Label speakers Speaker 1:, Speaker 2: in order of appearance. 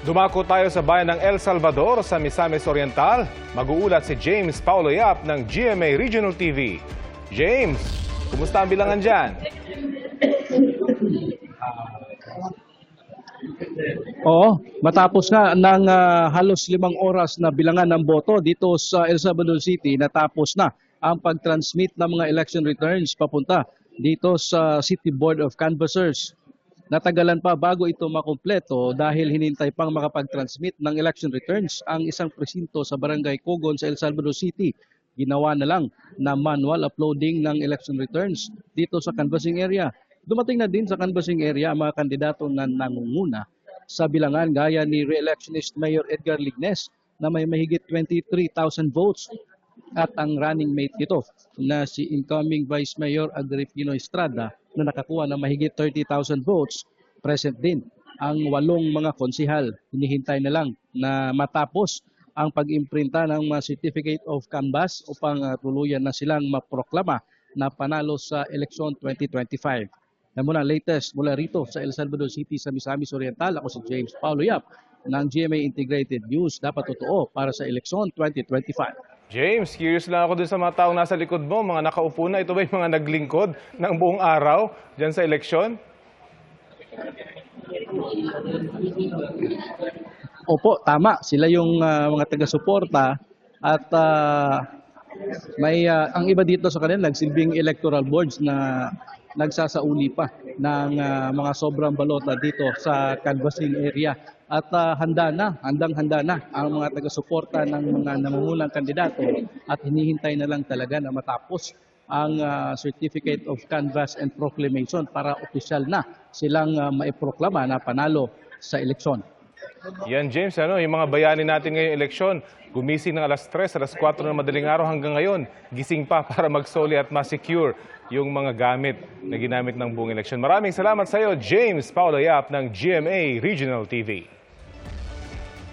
Speaker 1: Dumako tayo sa bayan ng El Salvador sa Misamis Oriental. Mag-uulat si James Paulo Yap ng GMA Regional TV. James, kumusta ang bilangan dyan?
Speaker 2: Oo, matapos nga ng halos 5 oras na bilangan ng boto dito sa El Salvador City, natapos na ang pag-transmit ng mga election returns papunta dito sa City Board of Canvassers. Natagalan pa bago ito makumpleto dahil hinintay pang makapag-transmit ng election returns ang isang presinto sa Barangay Cogon sa El Salvador City. Ginawa na lang na manual uploading ng election returns dito sa canvassing area. Dumating na din sa canvassing area ang mga kandidato na nangunguna sa bilangan gaya ni re-electionist Mayor Edgar Lignes na may mahigit 23,000 votes at ang running mate nito na si incoming Vice Mayor Agripino Estrada na nakakuha ng mahigit 30,000 votes. Present din ang 8 mga konsihal. Hinihintay na lang na matapos ang pag-imprinta ng mga certificate of canvass upang tuluyan na silang maproklama na panalo sa eleksyon 2025. Na muna latest mula rito sa El Salvador City sa Misamis Oriental, ako si James Paulo Yap ng GMA Integrated News. Dapat totoo para sa eleksyon 2025.
Speaker 1: James, curious lang ako dun sa mga taong nasa likod mo, mga nakaupo na. Ito ba yung mga naglingkod ng buong araw dyan sa eleksyon?
Speaker 2: Opo, tama. Sila yung mga taga-suporta at ang iba dito sa kanila nagsilbing electoral boards na nagsasauli pa ng mga sobrang balota dito sa canvassing area. At handang-handa na ang mga taga-suporta ng mga nangungunang kandidato at hinihintay na lang talaga na matapos ang Certificate of Canvass and Proclamation para opisyal na silang maiproklama na panalo sa eleksyon.
Speaker 1: Yan James, yung mga bayani natin ngayong eleksyon, gumising ng alas 3, alas 4 ng madaling araw hanggang ngayon, gising pa para magsoli at ma-secure yung mga gamit na ginamit ng buong eleksyon. Maraming salamat sa iyo, James Paulo Yap ng GMA Regional TV.